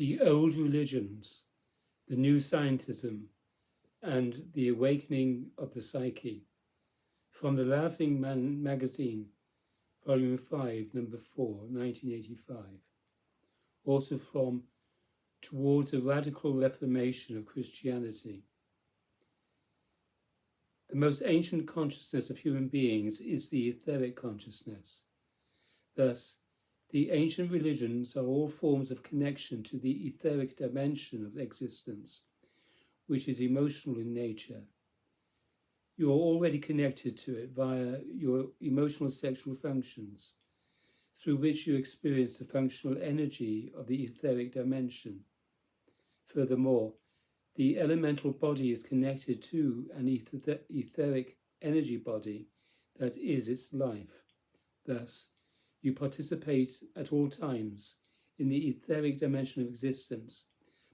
The old religions, the new Scientism, and the awakening of the Psyche. From the Laughing Man magazine, Volume 5, Number 4, 1985. Also from Towards a Radical Reformation of Christianity. The most ancient consciousness of human beings is the etheric consciousness. Thus, the ancient religions are all forms of connection to the etheric dimension of existence, which is emotional in nature. You are already connected to it via your emotional sexual functions, through which you experience the functional energy of the etheric dimension. Furthermore, the elemental body is connected to an etheric energy body that is its life. Thus, you participate at all times in the etheric dimension of existence,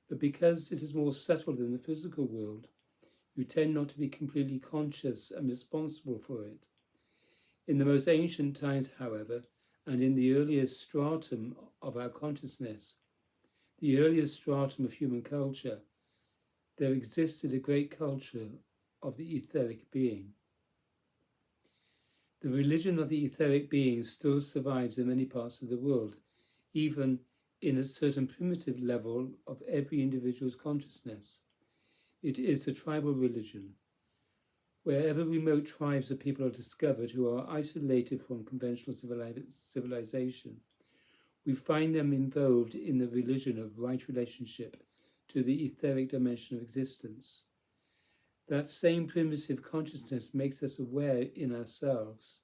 but because it is more subtle than the physical world, you tend not to be completely conscious and responsible for it. In the most ancient times, however, and in the earliest stratum of our consciousness, the earliest stratum of human culture, there existed a great culture of the etheric being. The religion of the etheric being still survives in many parts of the world, even in a certain primitive level of every individual's consciousness. It is the tribal religion. Wherever remote tribes of people are discovered who are isolated from conventional civilization, we find them involved in the religion of right relationship to the etheric dimension of existence. That same primitive consciousness makes us aware in ourselves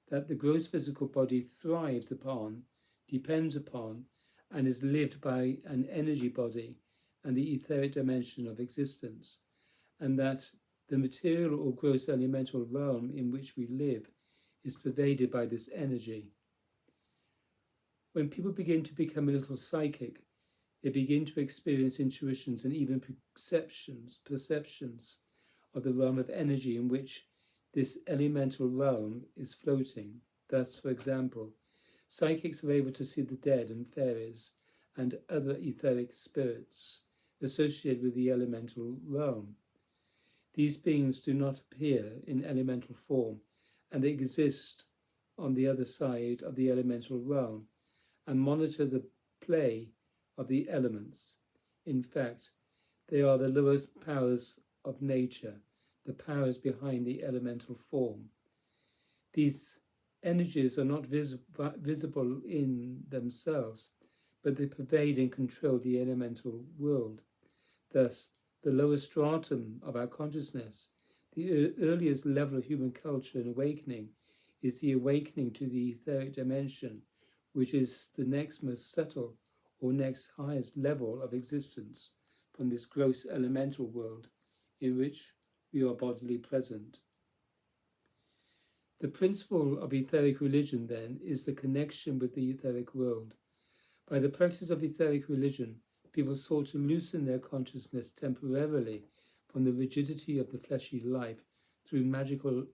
that the gross physical body thrives upon, depends upon, and is lived by an energy body and the etheric dimension of existence, and that the material or gross elemental realm in which we live is pervaded by this energy. When people begin to become a little psychic, they begin to experience intuitions and even perceptions of the realm of energy in which this elemental realm is floating. Thus, for example, psychics are able to see the dead and fairies and other etheric spirits associated with the elemental realm. These beings do not appear in elemental form, and they exist on the other side of the elemental realm and monitor the play of the elements. In fact, they are the lowest powers of nature, the powers behind the elemental form. These energies are not visible in themselves, but they pervade and control the elemental world. Thus, the lowest stratum of our consciousness, the earliest level of human culture and awakening, is the awakening to the etheric dimension, which is the next most subtle or next highest level of existence from this gross elemental world in which we are bodily present. The principle of etheric religion, then, is the connection with the etheric world. By the practice of etheric religion, people sought to loosen their consciousness temporarily from the rigidity of the fleshy life through magical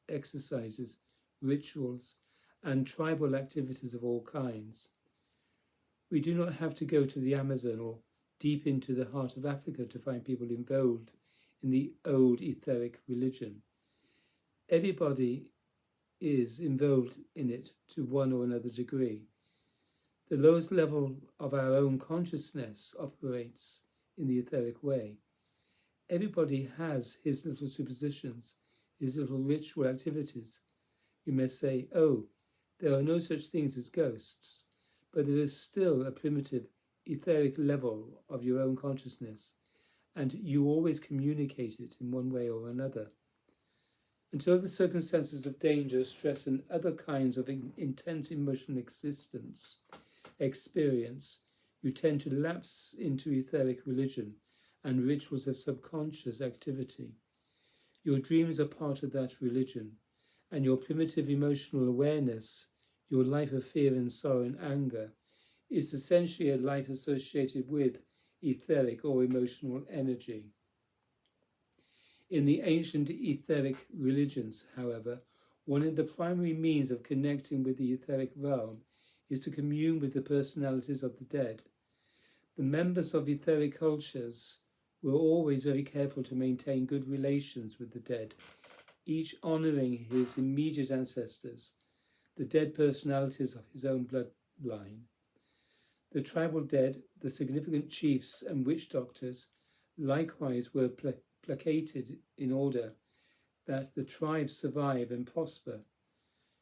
exercises, rituals, and tribal activities of all kinds. We do not have to go to the Amazon or deep into the heart of Africa to find people involved in the old etheric religion. Everybody is involved in it to one or another degree. The lowest level of our own consciousness operates in the etheric way. Everybody has his little superstitions, his little ritual activities. You may say, oh, there are no such things as ghosts, but there is still a primitive etheric level of your own consciousness, and you always communicate it in one way or another. Until the circumstances of danger, stress, and other kinds of intense emotional experience, you tend to lapse into etheric religion and rituals of subconscious activity. Your dreams are part of that religion, and your primitive emotional awareness, your life of fear and sorrow and anger, is essentially a life associated with etheric or emotional energy. In the ancient etheric religions, however, one of the primary means of connecting with the etheric realm is to commune with the personalities of the dead. The members of etheric cultures were always very careful to maintain good relations with the dead, each honouring his immediate ancestors, the dead personalities of his own bloodline. The tribal dead, the significant chiefs and witch doctors, likewise were placated in order that the tribe survive and prosper.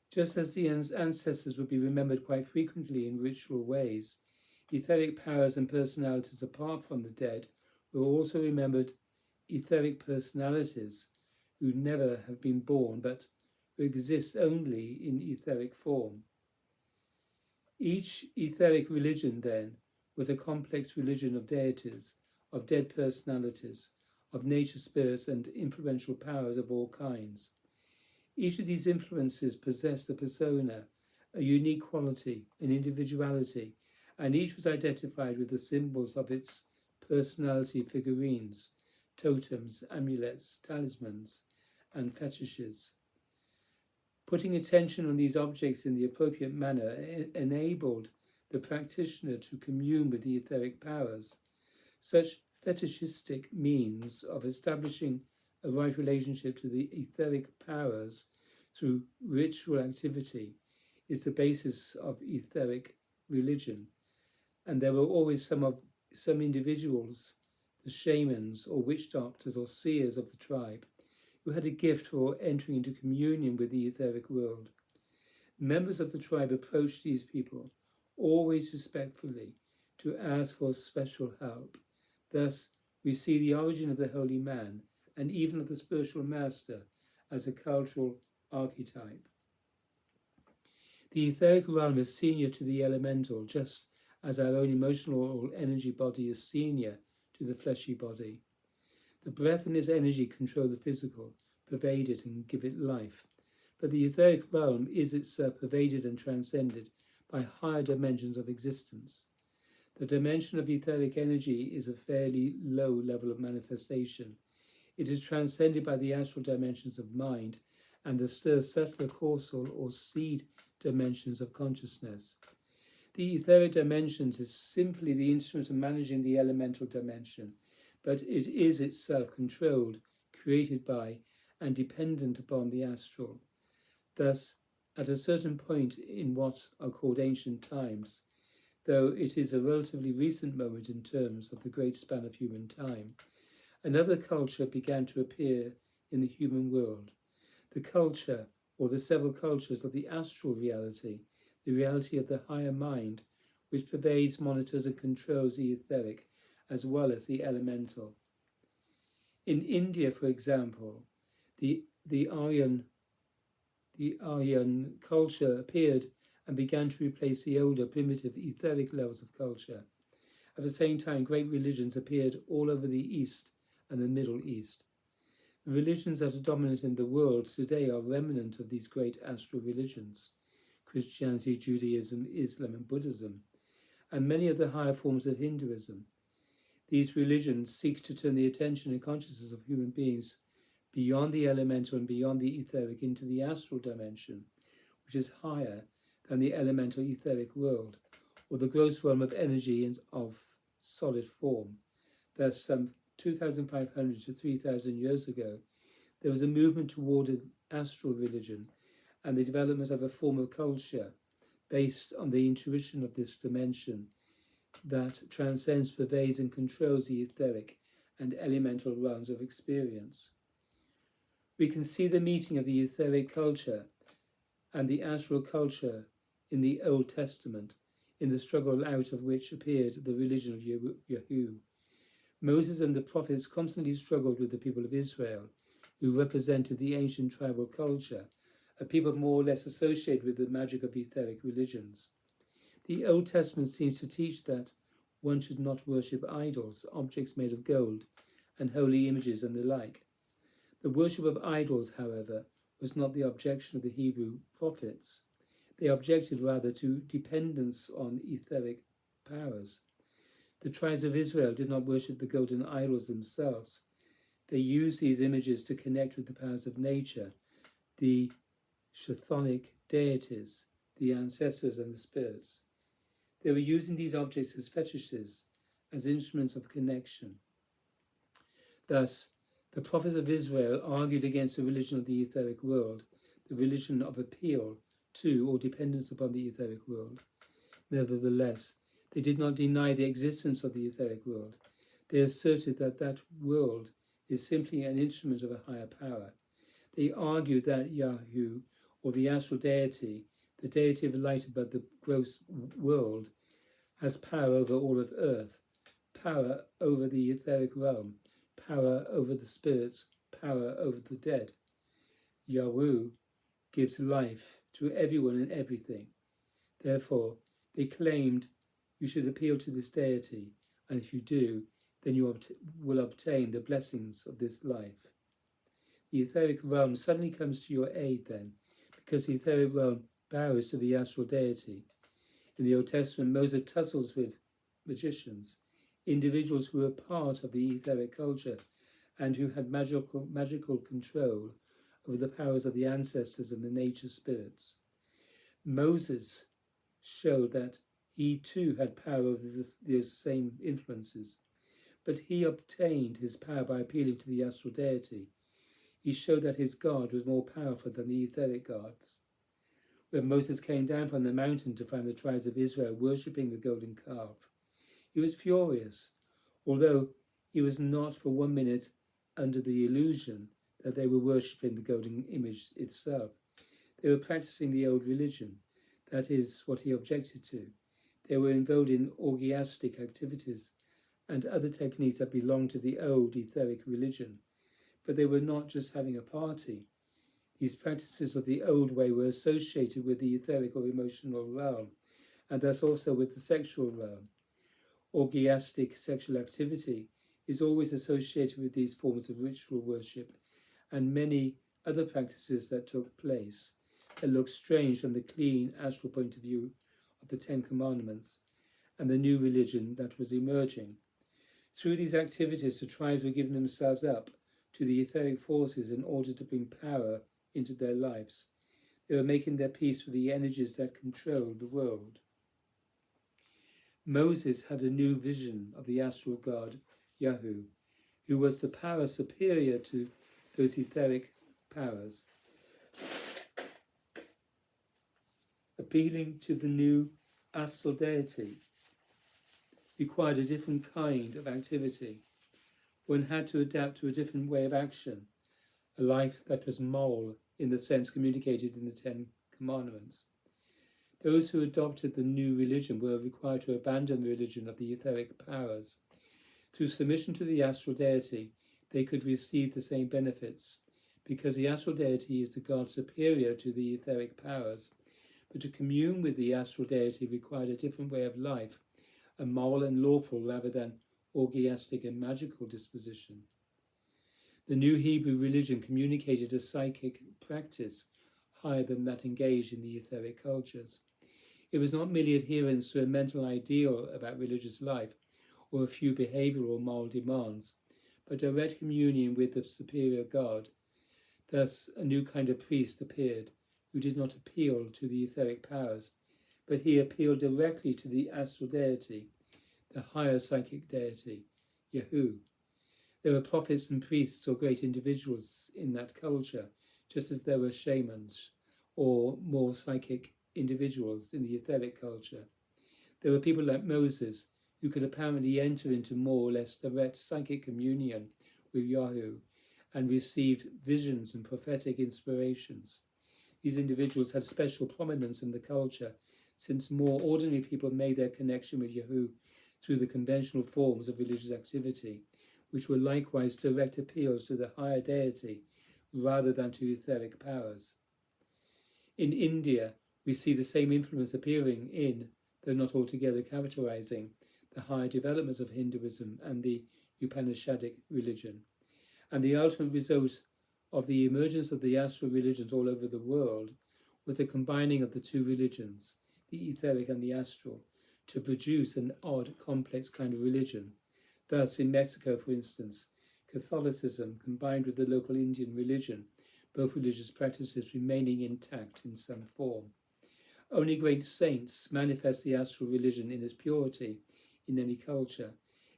Just as the ancestors would be remembered quite frequently in ritual ways, etheric powers and personalities apart from the dead were also remembered etheric personalities who never have been born but who exist only in etheric form. Each etheric religion, then, was a complex religion of deities, of dead personalities, of nature spirits and influential powers of all kinds. Each of these influences possessed a persona, a unique quality, an individuality, and each was identified with the symbols of its personality figurines, totems, amulets, talismans, and fetishes. Putting attention on these objects in the appropriate manner enabled the practitioner to commune with the etheric powers. Such fetishistic means of establishing a right relationship to the etheric powers through ritual activity is the basis of etheric religion. And there were always some individuals, the shamans or witch doctors or seers of the tribe, who had a gift for entering into communion with the etheric world. Members of the tribe approached these people, always respectfully, to ask for special help. Thus, we see the origin of the holy man, and even of the spiritual master, as a cultural archetype. The etheric realm is senior to the elemental, just as our own emotional or energy body is senior to the fleshy body. The breath and its energy control the physical, pervade it and give it life. But the etheric realm is itself pervaded and transcended by higher dimensions of existence. The dimension of etheric energy is a fairly low level of manifestation. It is transcended by the astral dimensions of mind and the subtler causal or seed dimensions of consciousness. The etheric dimensions is simply the instrument of managing the elemental dimension, but it is itself controlled, created by, and dependent upon the astral. Thus, at a certain point in what are called ancient times, though it is a relatively recent moment in terms of the great span of human time, another culture began to appear in the human world. The culture, or the several cultures of the astral reality, the reality of the higher mind, which pervades, monitors, and controls the etheric as well as the elemental. In India, for example, the Aryan culture appeared and began to replace the older, primitive, etheric levels of culture. At the same time, great religions appeared all over the East and the Middle East. The religions that are dominant in the world today are remnant of these great astral religions: Christianity, Judaism, Islam, and Buddhism, and many of the higher forms of Hinduism. These religions seek to turn the attention and consciousness of human beings beyond the elemental and beyond the etheric into the astral dimension, which is higher than the elemental etheric world, or the gross realm of energy and of solid form. Thus, some 2,500 to 3,000 years ago, there was a movement toward an astral religion and the development of a form of culture based on the intuition of this dimension that transcends, pervades, and controls the etheric and elemental realms of experience. We can see the meeting of the etheric culture and the astral culture in the Old Testament, in the struggle out of which appeared the religion of Yahu. Moses and the prophets constantly struggled with the people of Israel, who represented the ancient tribal culture, a people more or less associated with the magic of etheric religions. The Old Testament seems to teach that one should not worship idols, objects made of gold, and holy images and the like. The worship of idols, however, was not the objection of the Hebrew prophets. They objected rather to dependence on etheric powers. The tribes of Israel did not worship the golden idols themselves. They used these images to connect with the powers of nature, the chthonic deities, the ancestors and the spirits. They were using these objects as fetishes, as instruments of connection. Thus, the prophets of Israel argued against the religion of the etheric world, the religion of appeal to or dependence upon the etheric world. Nevertheless, they did not deny the existence of the etheric world. They asserted that that world is simply an instrument of a higher power. They argued that Yahu, or the astral deity, the deity of light above the gross world, has power over all of earth, power over the etheric realm, power over the spirits, power over the dead. Yahu gives life to everyone and everything. Therefore, they claimed you should appeal to this deity, and if you do, then you will obtain the blessings of this life. The etheric realm suddenly comes to your aid then, because the etheric realm bows to the astral deity. In the Old Testament, Moses tussles with magicians, individuals who were part of the etheric culture and who had magical control over the powers of the ancestors and the nature spirits. Moses showed that he too had power over those same influences, but he obtained his power by appealing to the astral deity. He showed that his God was more powerful than the etheric gods. When Moses came down from the mountain to find the tribes of Israel worshipping the golden calf, he was furious, although he was not for 1 minute under the illusion that they were worshipping the golden image itself. They were practicing the old religion. That is what he objected to. They were involved in orgiastic activities and other techniques that belonged to the old etheric religion. But they were not just having a party. These practices of the old way were associated with the etheric or emotional realm, and thus also with the sexual realm. Orgiastic sexual activity is always associated with these forms of ritual worship and many other practices that took place that look strange from the clean astral point of view of the Ten Commandments and the new religion that was emerging. Through these activities, the tribes were giving themselves up to the etheric forces in order to bring power into their lives. They were making their peace with the energies that controlled the world. Moses had a new vision of the astral god, Yahu, who was the power superior to those etheric powers. Appealing to the new astral deity required a different kind of activity. One had to adapt to a different way of action, a life that was moral in the sense communicated in the Ten Commandments. Those who adopted the new religion were required to abandon the religion of the etheric powers. Through submission to the astral deity, they could receive the same benefits, because the astral deity is the god superior to the etheric powers. But to commune with the astral deity required a different way of life, a moral and lawful rather than orgiastic and magical disposition. The new Hebrew religion communicated a psychic practice higher than that engaged in the etheric cultures. It was not merely adherence to a mental ideal about religious life or a few behavioral or moral demands, but direct communion with the superior God. Thus, a new kind of priest appeared, who did not appeal to the etheric powers, but he appealed directly to the astral deity, the higher psychic deity, Yahu. There were prophets and priests or great individuals in that culture, just as there were shamans or more psychic individuals in the etheric culture. There were people like Moses, who could apparently enter into more or less direct psychic communion with Yahu and received visions and prophetic inspirations. These individuals had special prominence in the culture, since more ordinary people made their connection with Yahu through the conventional forms of religious activity, which were likewise direct appeals to the higher deity rather than to etheric powers. In India, we see the same influence appearing in, though not altogether characterizing, the higher developments of Hinduism and the Upanishadic religion. And the ultimate result of the emergence of the astral religions all over the world was the combining of the two religions, the etheric and the astral, to produce an odd, complex kind of religion. Thus, in Mexico, for instance, Catholicism combined with the local Indian religion, both religious practices remaining intact in some form. Only great saints manifest the astral religion in its purity in any culture.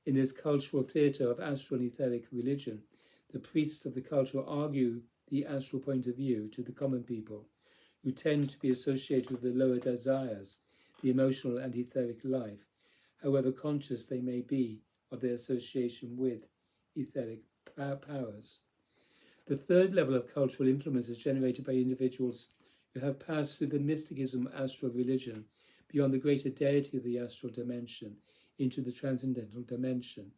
In this cultural theatre of astral and etheric religion, the priests of the culture argue the astral point of view to the common people, who tend to be associated with the lower desires, the emotional and etheric life, however conscious they may be of their association with etheric powers. The third level of cultural influence is generated by individuals who have passed through the mysticism of astral religion beyond the greater deity of the astral dimension into the transcendental dimension.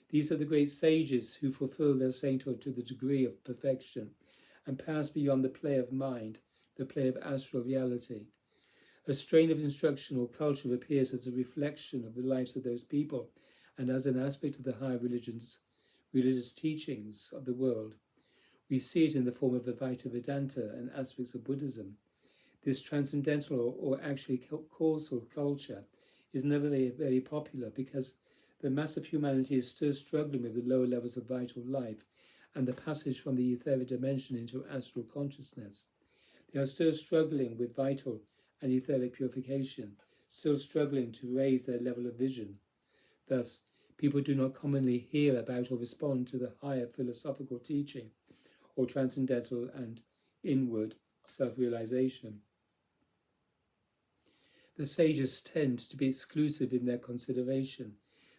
These are the great sages who fulfill their sainthood to the degree of perfection and pass beyond the play of mind, the play of astral reality. A strain of instruction or culture appears as a reflection of the lives of those people and as an aspect of the higher religious teachings of the world. We see it in the form of Advaita Vedanta and aspects of Buddhism. This transcendental or actually causal culture is never very popular because the mass of humanity is still struggling with the lower levels of vital life and the passage from the etheric dimension into astral consciousness. They are still struggling with vital and etheric purification, still struggling to raise their level of vision. Thus, people do not commonly hear about or respond to the higher philosophical teaching or transcendental and inward self-realization. The sages tend to be exclusive in their consideration.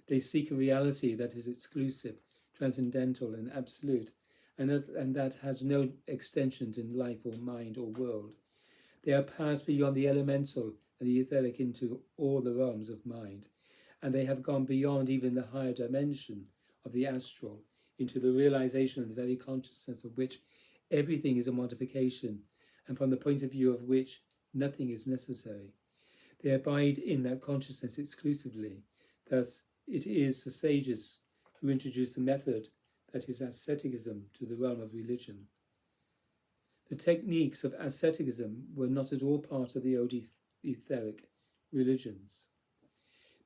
They seek a reality that is exclusive, transcendental and absolute, and that has no extensions in life or mind or world. They are passed beyond the elemental and the etheric into all the realms of mind, and they have gone beyond even the higher dimension of the astral into the realization of the very consciousness of which everything is a modification, and from the point of view of which nothing is necessary. They abide in that consciousness exclusively. Thus, it is the sages who introduce the method that is asceticism to the realm of religion. The techniques of asceticism were not at all part of the old etheric religions.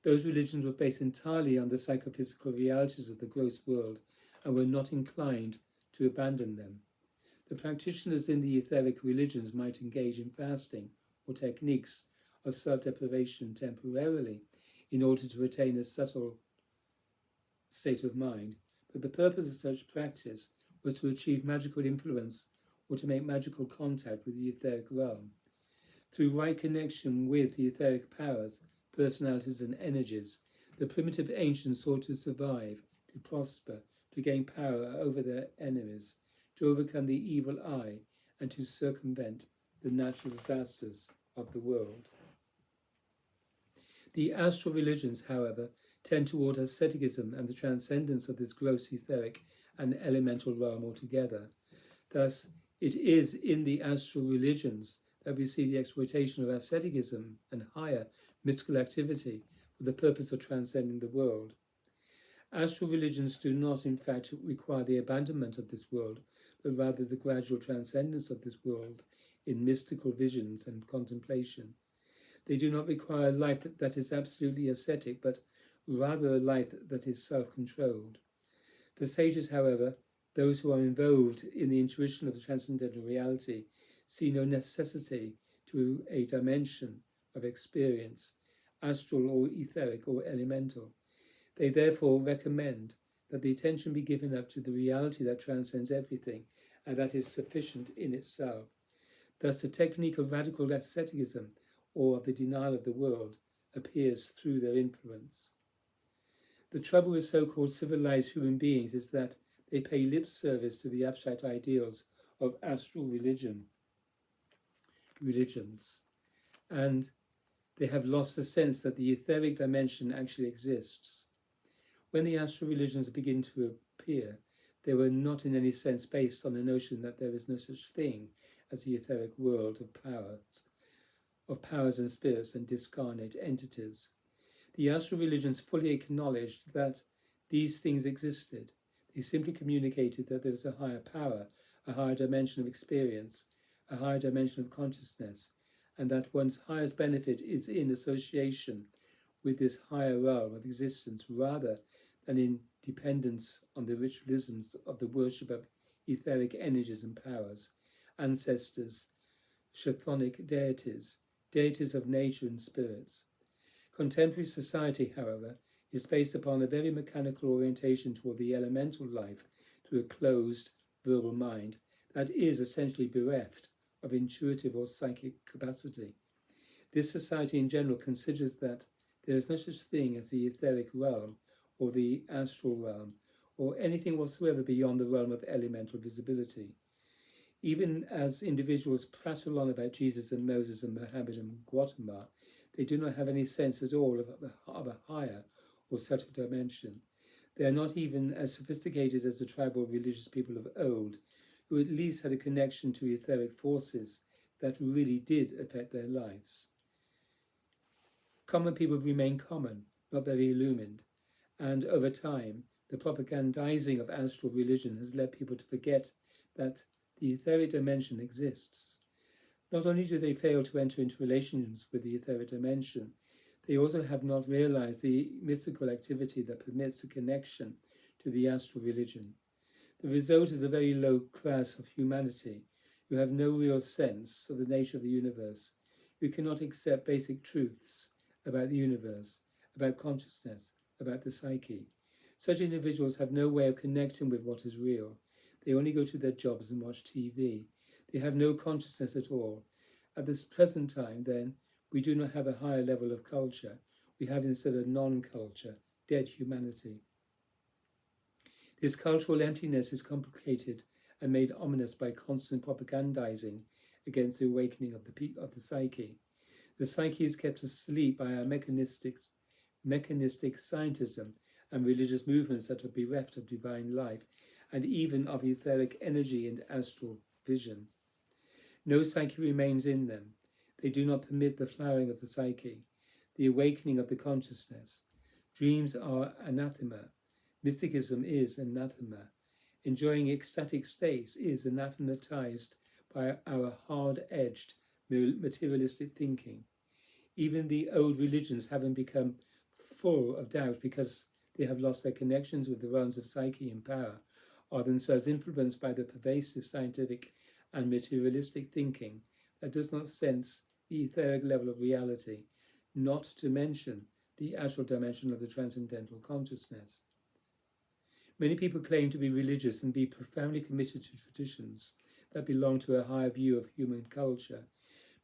Those religions were based entirely on the psychophysical realities of the gross world and were not inclined to abandon them. The practitioners in the etheric religions might engage in fasting or techniques of self-deprivation temporarily in order to attain a subtle state of mind, but the purpose of such practice was to achieve magical influence or to make magical contact with the etheric realm. Through right connection with the etheric powers, personalities and energies, the primitive ancients sought to survive, to prosper, to gain power over their enemies, to overcome the evil eye, and to circumvent the natural disasters of the world. The astral religions, however, tend toward asceticism and the transcendence of this gross etheric and elemental realm altogether. Thus, it is in the astral religions that we see the exploitation of asceticism and higher mystical activity for the purpose of transcending the world. Astral religions do not, in fact, require the abandonment of this world, but rather the gradual transcendence of this world in mystical visions and contemplation. They do not require a life that is absolutely ascetic, but rather a life that is self-controlled. The sages, however, those who are involved in the intuition of the transcendental reality, see no necessity to a dimension of experience, astral or etheric or elemental. They therefore recommend that the attention be given up to the reality that transcends everything and that is sufficient in itself. Thus, the technique of radical asceticism or of the denial of the world appears through their influence. The trouble with so-called civilized human beings is that they pay lip service to the abstract ideals of astral religions, and they have lost the sense that the etheric dimension actually exists. When the astral religions begin to appear, they were not in any sense based on the notion that there is no such thing as the etheric world of powers and spirits and discarnate entities. The astral religions fully acknowledged that these things existed. They simply communicated that there was a higher power, a higher dimension of experience, a higher dimension of consciousness, and that one's highest benefit is in association with this higher realm of existence rather than in dependence on the ritualisms of the worship of etheric energies and powers, ancestors, chthonic deities, deities of nature and spirits. Contemporary society, however, is based upon a very mechanical orientation toward the elemental life through a closed verbal mind that is essentially bereft of intuitive or psychic capacity. This society in general considers that there is no such thing as the etheric realm or the astral realm or anything whatsoever beyond the realm of elemental visibility. Even as individuals prattle on about Jesus and Moses and Muhammad and Gautama, they do not have any sense at all of a higher or subtle dimension. They are not even as sophisticated as the tribal religious people of old, who at least had a connection to etheric forces that really did affect their lives. Common people remain common, not very illumined, and over time, the propagandizing of astral religion has led people to forget that the etheric dimension exists. Not only do they fail to enter into relations with the etheric dimension, they also have not realized the mystical activity that permits the connection to the astral religion. The result is a very low class of humanity who have no real sense of the nature of the universe, who cannot accept basic truths about the universe, about consciousness, about the psyche. Such individuals have no way of connecting with what is real. They only go to their jobs and watch TV. They have no consciousness at all. At this present time, then, we do not have a higher level of culture. We have instead a non-culture, dead humanity. This cultural emptiness is complicated and made ominous by constant propagandizing against the awakening of the psyche. The psyche is kept asleep by our mechanistic scientism and religious movements that are bereft of divine life and even of etheric energy and astral vision. No psyche remains in them. They do not permit the flowering of the psyche, the awakening of the consciousness. Dreams are anathema. Mysticism is anathema. Enjoying ecstatic states is anathematized by our hard-edged materialistic thinking. Even the old religions haven't become full of doubt because they have lost their connections with the realms of psyche and power, are themselves influenced by the pervasive scientific and materialistic thinking that does not sense the etheric level of reality, not to mention the astral dimension of the transcendental consciousness. Many people claim to be religious and be profoundly committed to traditions that belong to a higher view of human culture,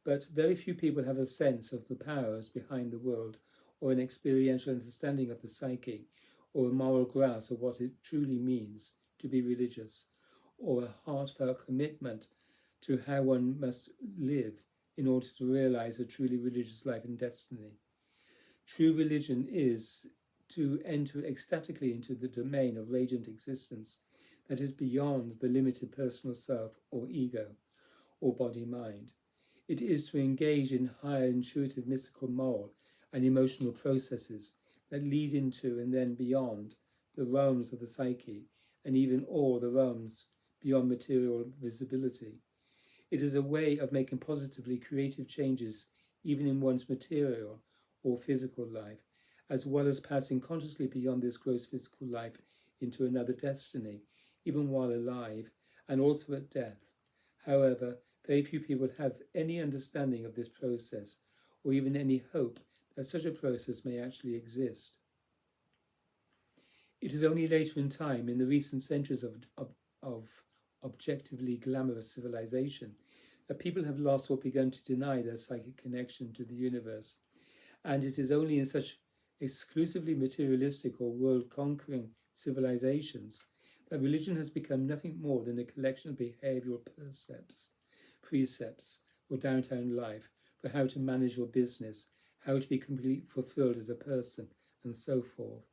but very few people have a sense of the powers behind the world or an experiential understanding of the psyche or a moral grasp of what it truly means to be religious, or a heartfelt commitment to how one must live in order to realize a truly religious life and destiny. True religion is to enter ecstatically into the domain of radiant existence that is beyond the limited personal self or ego or body-mind. It is to engage in higher intuitive, mystical, moral and emotional processes that lead into and then beyond the realms of the psyche and even all the realms beyond material visibility. It is a way of making positively creative changes even in one's material or physical life, as well as passing consciously beyond this gross physical life into another destiny, even while alive, and also at death. However, very few people have any understanding of this process, or even any hope that such a process may actually exist. It is only later in time, in the recent centuries of objectively glamorous civilization, that people have lost or begun to deny their psychic connection to the universe. And it is only in such exclusively materialistic or world-conquering civilizations that religion has become nothing more than a collection of behavioral precepts for downtown life, for how to manage your business, how to be completely fulfilled as a person, and so forth.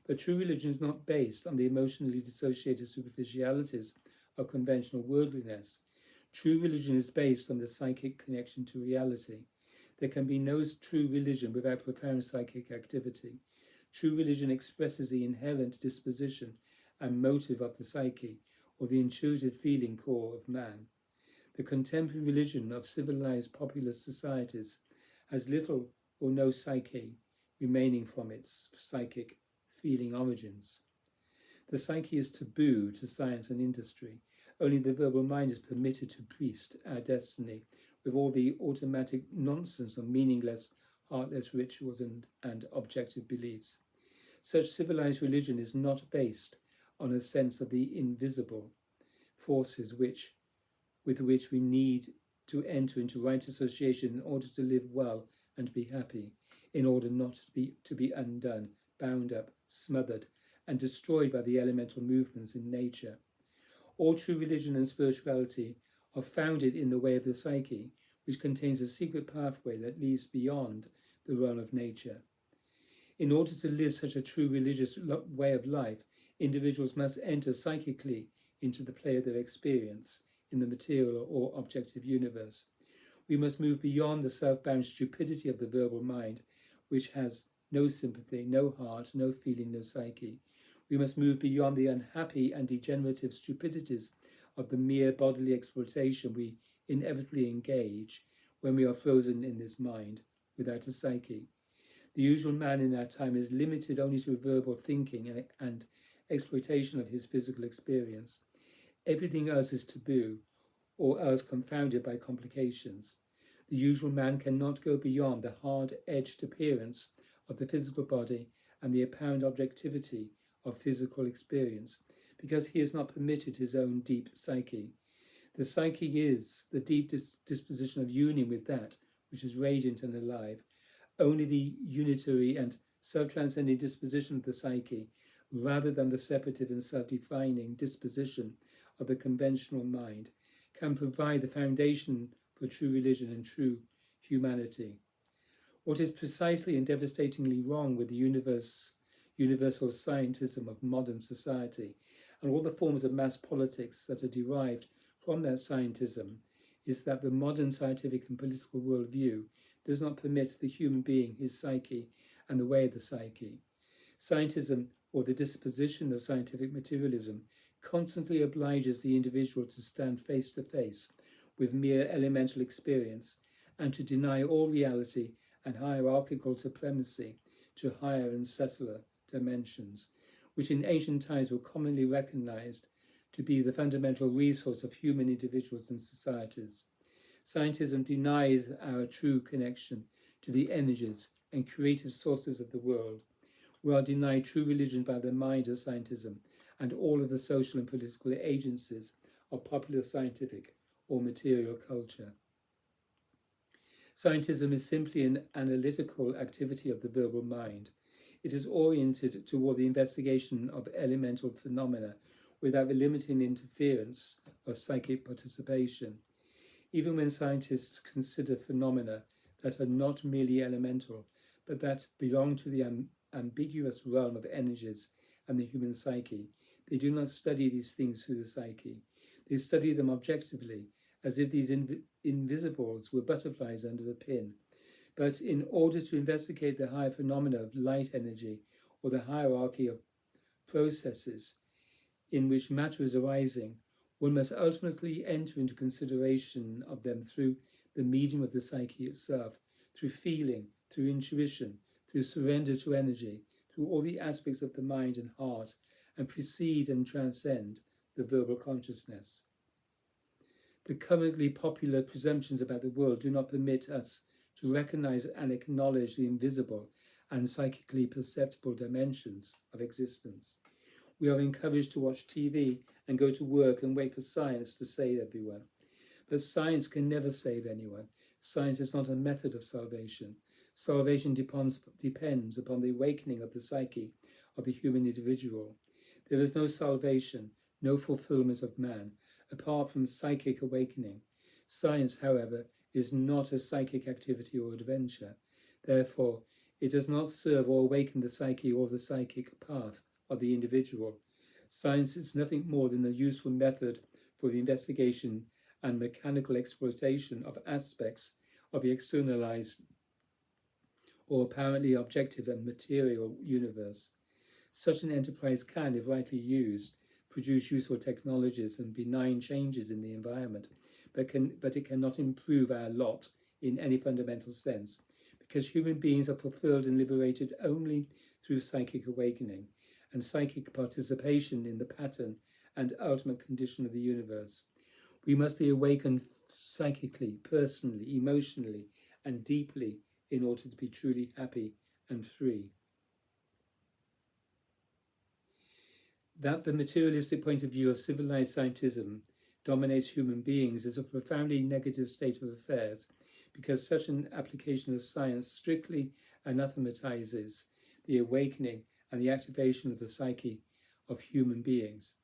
But true religion is not based on the emotionally dissociated superficialities of conventional worldliness. True religion is based on the psychic connection to reality. There can be no true religion without profound psychic activity. True religion expresses the inherent disposition and motive of the psyche, or the intuitive feeling core of man. The contemporary religion of civilized populous societies has little or no psyche remaining from its psychic feeling origins. The psyche is taboo to science and industry. Only the verbal mind is permitted to priest our destiny with all the automatic nonsense of meaningless, heartless rituals and objective beliefs. Such civilized religion is not based on a sense of the invisible forces with which we need to enter into right association in order to live well and be happy, in order not to be undone, bound up, smothered, and destroyed by the elemental movements in nature. All true religion and spirituality are founded in the way of the psyche, which contains a secret pathway that leads beyond the realm of nature. In order to live such a true religious way of life, individuals must enter psychically into the play of their experience in the material or objective universe. We must move beyond the self-bound stupidity of the verbal mind, which has no sympathy, no heart, no feeling, no psyche. We must move beyond the unhappy and degenerative stupidities of the mere bodily exploitation we inevitably engage when we are frozen in this mind without a psyche. The usual man in our time is limited only to verbal thinking and exploitation of his physical experience. Everything else is taboo, or else confounded by complications. The usual man cannot go beyond the hard-edged appearance of the physical body and the apparent objectivity of physical experience, because he has not permitted his own deep psyche. The psyche is the deep disposition of union with that which is radiant and alive. Only the unitary and self-transcending disposition of the psyche, rather than the separative and self-defining disposition of the conventional mind, can provide the foundation for true religion and true humanity. What is precisely and devastatingly wrong with the universal scientism of modern society and all the forms of mass politics that are derived from that scientism is that the modern scientific and political worldview does not permit the human being his psyche and the way of the psyche. Scientism, or the disposition of scientific materialism, constantly obliges the individual to stand face to face with mere elemental experience and to deny all reality and hierarchical supremacy to higher and subtler dimensions, which in ancient times were commonly recognized to be the fundamental resource of human individuals and societies. Scientism denies our true connection to the energies and creative sources of the world. We are denied true religion by the mind of scientism and all of the social and political agencies of popular scientific or material culture. Scientism is simply an analytical activity of the verbal mind. It is oriented toward the investigation of elemental phenomena without the limiting interference of psychic participation. Even when scientists consider phenomena that are not merely elemental, but that belong to the ambiguous realm of energies and the human psyche, they do not study these things through the psyche. They study them objectively, as if these invisibles were butterflies under a pin. But in order to investigate the higher phenomena of light energy or the hierarchy of processes in which matter is arising, one must ultimately enter into consideration of them through the medium of the psyche itself, through feeling, through intuition, through surrender to energy, through all the aspects of the mind and heart, and precede and transcend the verbal consciousness. The currently popular presumptions about the world do not permit us to recognize and acknowledge the invisible and psychically perceptible dimensions of existence. We are encouraged to watch TV and go to work and wait for science to save everyone. But science can never save anyone. Science is not a method of salvation. Salvation depends upon the awakening of the psyche of the human individual. There is no salvation, no fulfillment of man, apart from psychic awakening. Science, however, is not a psychic activity or adventure. Therefore, it does not serve or awaken the psyche or the psychic path of the individual. Science is nothing more than a useful method for the investigation and mechanical exploitation of aspects of the externalized or apparently objective and material universe. Such an enterprise can, if rightly used, produce useful technologies and benign changes in the environment, but it cannot improve our lot in any fundamental sense, because human beings are fulfilled and liberated only through psychic awakening and psychic participation in the pattern and ultimate condition of the universe. We must be awakened psychically, personally, emotionally, and deeply in order to be truly happy and free. That the materialistic point of view of civilized scientism dominates human beings is a profoundly negative state of affairs, because such an application of science strictly anathematizes the awakening and the activation of the psyche of human beings.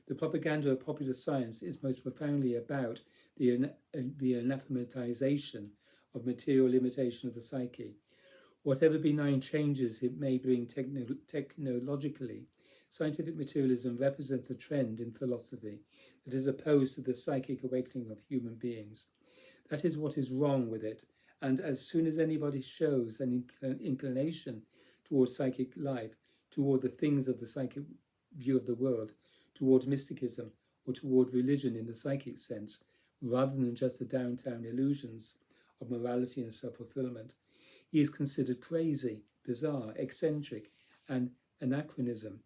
The propaganda of popular science is most profoundly about the anathematization of material limitation of the psyche. Whatever benign changes it may bring technologically, scientific materialism represents a trend in philosophy that is opposed to the psychic awakening of human beings. That is what is wrong with it, and as soon as anybody shows an inclination toward psychic life, toward the things of the psychic view of the world, toward mysticism, or toward religion in the psychic sense, rather than just the downtown illusions of morality and self-fulfillment, he is considered crazy, bizarre, eccentric, and anachronism.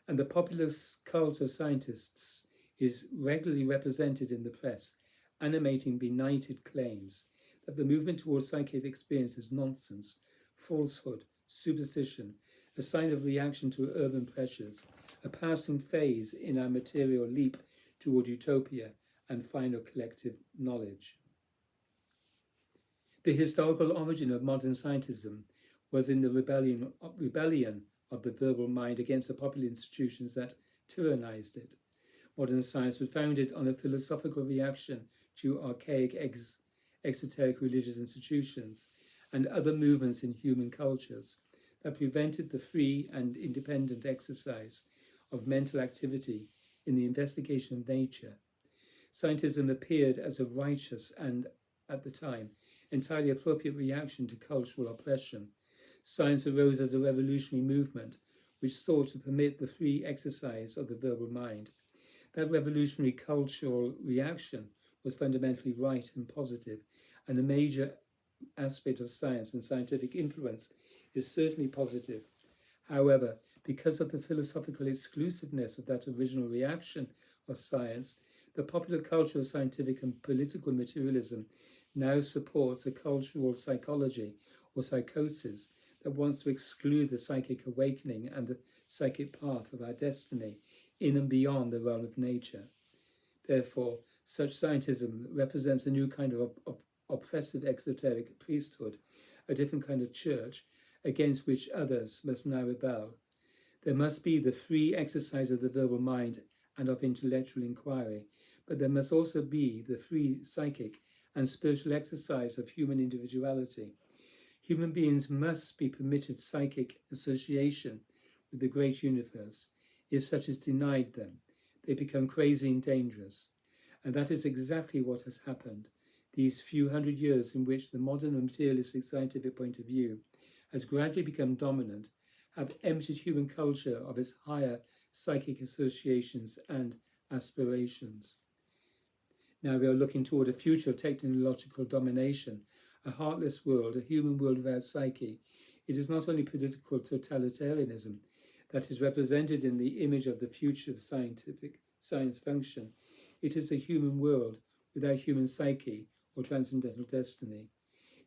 And the popular cult of scientists is regularly represented in the press, animating benighted claims that the movement towards psychic experience is nonsense, falsehood, superstition, a sign of reaction to urban pressures, a passing phase in our material leap toward utopia and final collective knowledge. The historical origin of modern scientism was in the rebellion of the verbal mind against the popular institutions that tyrannized it. Modern science was founded on a philosophical reaction to archaic exoteric religious institutions and other movements in human cultures that prevented the free and independent exercise of mental activity in the investigation of nature. Scientism appeared as a righteous and, at the time, entirely appropriate reaction to cultural oppression. Science arose as a revolutionary movement which sought to permit the free exercise of the verbal mind. That revolutionary cultural reaction was fundamentally right and positive, and a major aspect of science and scientific influence is certainly positive. However, because of the philosophical exclusiveness of that original reaction of science, the popular culture of scientific and political materialism now supports a cultural psychology or psychosis that wants to exclude the psychic awakening and the psychic path of our destiny in and beyond the realm of nature. Therefore, such scientism represents a new kind of oppressive exoteric priesthood, a different kind of church against which others must now rebel. There must be the free exercise of the verbal mind and of intellectual inquiry, but there must also be the free psychic and spiritual exercise of human individuality. Human beings must be permitted psychic association with the great universe. If such is denied them, they become crazy and dangerous. And that is exactly what has happened. These few hundred years in which the modern and materialistic scientific point of view has gradually become dominant have emptied human culture of its higher psychic associations and aspirations. Now we are looking toward a future of technological domination, a heartless world, a human world without psyche. It is not only political totalitarianism that is represented in the image of the future of science function. It is a human world without human psyche or transcendental destiny.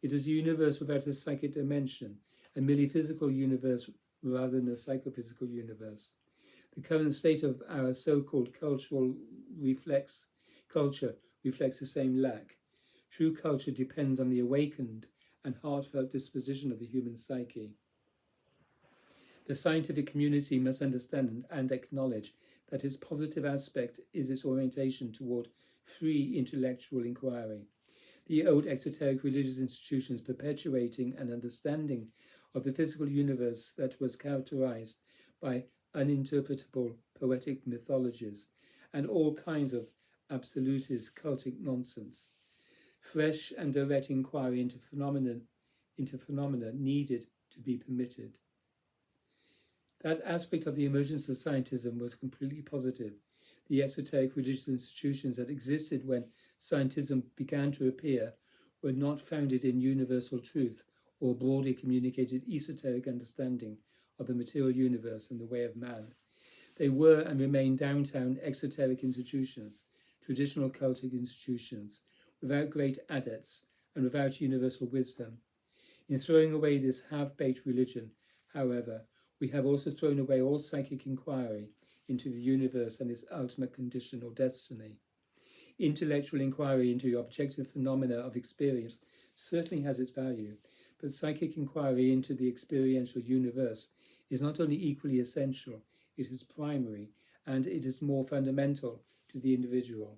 It is a universe without a psychic dimension, a merely physical universe rather than a psychophysical universe. The current state of our so-called culture reflects the same lack. True culture depends on the awakened and heartfelt disposition of the human psyche. The scientific community must understand and acknowledge that its positive aspect is its orientation toward free intellectual inquiry. The old exoteric religious institutions perpetuating an understanding of the physical universe that was characterized by uninterpretable poetic mythologies and all kinds of absolutist cultic nonsense. Fresh and direct inquiry into phenomena needed to be permitted. That aspect of the emergence of scientism was completely positive. The esoteric religious institutions that existed when scientism began to appear were not founded in universal truth or broadly communicated esoteric understanding of the material universe and the way of man. They were and remain downtown exoteric institutions, traditional cultic institutions, without great adepts and without universal wisdom. In throwing away this half-baked religion, however, we have also thrown away all psychic inquiry into the universe and its ultimate condition or destiny. Intellectual inquiry into objective phenomena of experience certainly has its value, but psychic inquiry into the experiential universe is not only equally essential, it is primary, and it is more fundamental to the individual.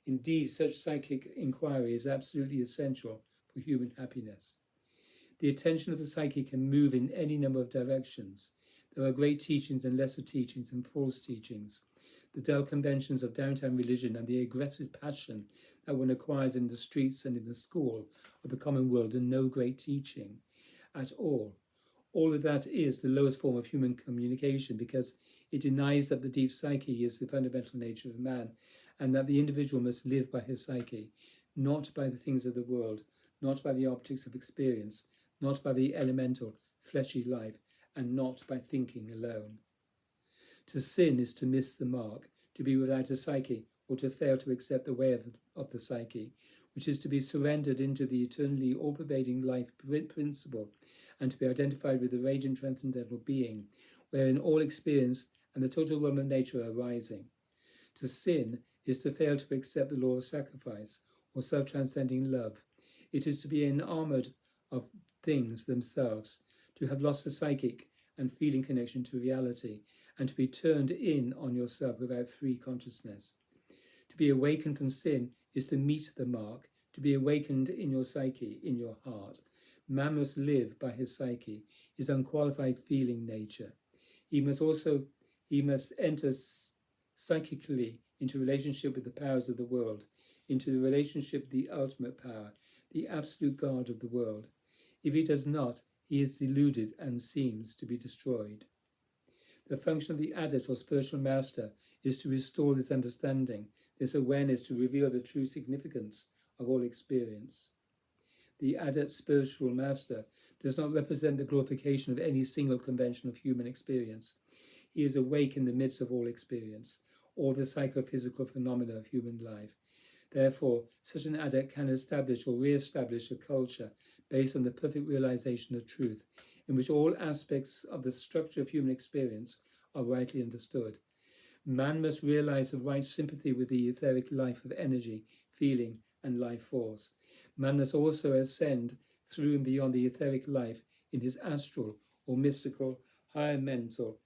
Indeed, such psychic inquiry is absolutely essential for human happiness. The attention of the psyche can move in any number of directions. There are great teachings and lesser teachings and false teachings. The dull conventions of downtown religion and the aggressive passion that one acquires in the streets and in the school of the common world are no great teaching at all. All of that is the lowest form of human communication because it denies that the deep psyche is the fundamental nature of man and that the individual must live by his psyche, not by the things of the world, not by the optics of experience, not by the elemental, fleshy life, and not by thinking alone. To sin is to miss the mark, to be without a psyche, or to fail to accept the way of the psyche, which is to be surrendered into the eternally all-pervading life principle, and to be identified with the radiant transcendental being, wherein all experience and the total realm of nature are rising. To sin is to fail to accept the law of sacrifice, or self-transcending love. It is to be enarmored of things themselves, to have lost the psychic and feeling connection to reality, and to be turned in on yourself without free consciousness. To be awakened from sin is to meet the mark, to be awakened in your psyche, in your heart. Man must live by his psyche, his unqualified feeling nature. He must enter psychically into relationship with the powers of the world, into the relationship with the ultimate power, the absolute God of the world. If he does not, he is deluded and seems to be destroyed. The function of the adept or spiritual master is to restore this understanding, this awareness, to reveal the true significance of all experience. The adept spiritual master does not represent the glorification of any single convention of human experience. He is awake in the midst of all experience, all the psychophysical phenomena of human life. Therefore, such an adept can establish or re-establish a culture based on the perfect realization of truth, in which all aspects of the structure of human experience are rightly understood. Man must realize the right sympathy with the etheric life of energy, feeling, and life force. Man must also ascend through and beyond the etheric life in his astral or mystical, higher mental,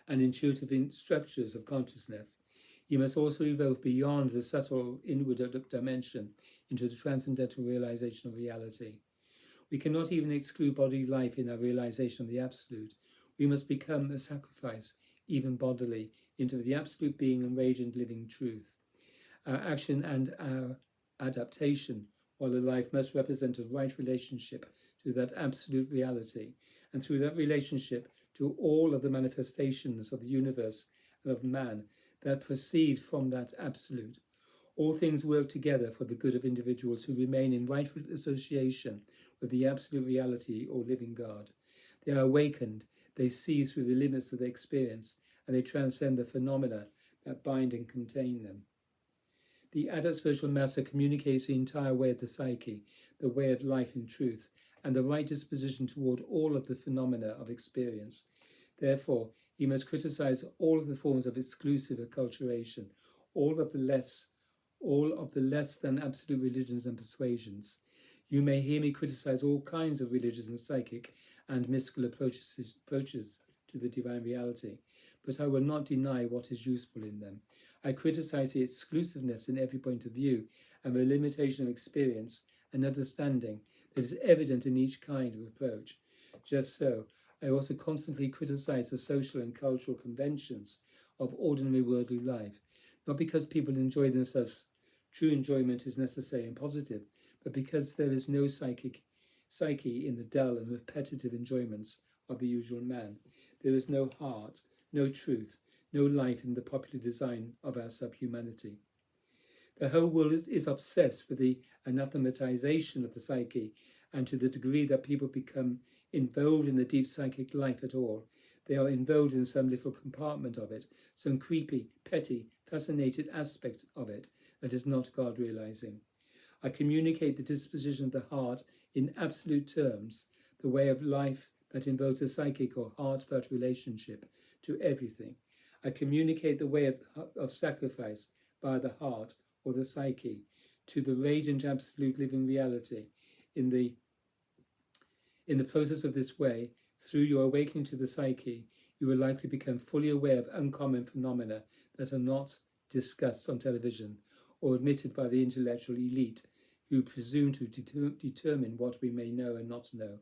and intuitive structures of consciousness. He must also evolve beyond the subtle inward dimension into the transcendental realization of reality. We cannot even exclude bodily life in our realization of the absolute. We must become a sacrifice, even bodily, into the absolute being and radiant living truth. Our action and our adaptation, while alive, must represent a right relationship to that absolute reality, and through that relationship to all of the manifestations of the universe and of man that proceed from that absolute. All things work together for the good of individuals who remain in right association with the absolute reality or living God. They are awakened, they see through the limits of their experience, and they transcend the phenomena that bind and contain them. The adept spiritual master communicates the entire way of the psyche, the way of life in truth, and the right disposition toward all of the phenomena of experience. Therefore, he must criticize all of the forms of exclusive acculturation, all of the less than absolute religions and persuasions. You may hear me criticize all kinds of religious and psychic and mystical approaches to the divine reality, but I will not deny what is useful in them. I criticize the exclusiveness in every point of view and the limitation of experience and understanding that is evident in each kind of approach. Just so, I also constantly criticize the social and cultural conventions of ordinary worldly life, not because people enjoy themselves. True enjoyment is necessary and positive, but because there is no psyche in the dull and repetitive enjoyments of the usual man. There is no heart, no truth, no life in the popular design of our subhumanity. The whole world is obsessed with the anathematization of the psyche, and to the degree that people become involved in the deep psychic life at all, they are involved in some little compartment of it, some creepy, petty, fascinated aspect of it that is not God-realizing. I communicate the disposition of the heart in absolute terms, the way of life that involves a psychic or heartfelt relationship to everything. I communicate the way of sacrifice via the heart or the psyche to the radiant absolute living reality. In the process of this way, through your awakening to the psyche, you will likely become fully aware of uncommon phenomena that are not discussed on television or admitted by the intellectual elite who presume to determine what we may know and not know.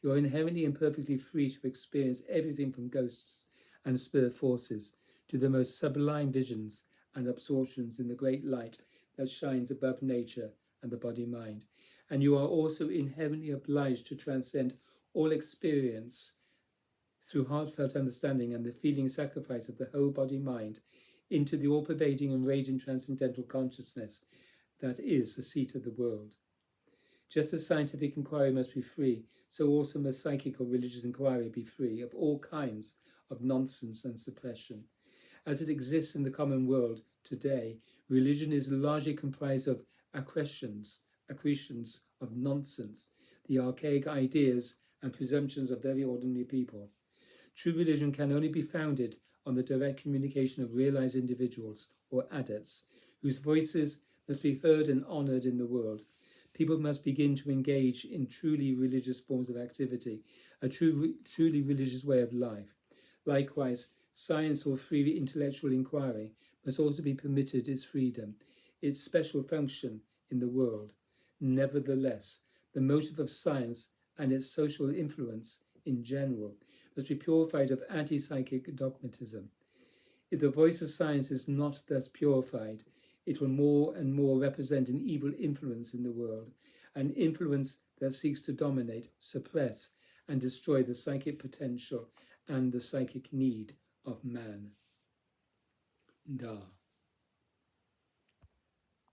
You are inherently and perfectly free to experience everything from ghosts and spirit forces to the most sublime visions and absorptions in the great light that shines above nature and the body-mind. And you are also inherently obliged to transcend all experience through heartfelt understanding and the feeling sacrifice of the whole body-mind into the all-pervading and radiant transcendental consciousness that is the seat of the world. Just as scientific inquiry must be free, so also must psychic or religious inquiry be free of all kinds of nonsense and suppression. As it exists in the common world today, religion is largely comprised of accretions of nonsense, the archaic ideas and presumptions of very ordinary people. True religion can only be founded on the direct communication of realized individuals or adepts, whose voices must be heard and honored in the world. People must begin to engage in truly religious forms of activity, a truly religious way of life. Likewise, science or free intellectual inquiry must also be permitted its freedom, its special function in the world. Nevertheless, the motive of science and its social influence in general must be purified of anti-psychic dogmatism. If the voice of science is not thus purified, it will more and more represent an evil influence in the world, an influence that seeks to dominate, suppress, and destroy the psychic potential and the psychic need of man. Da.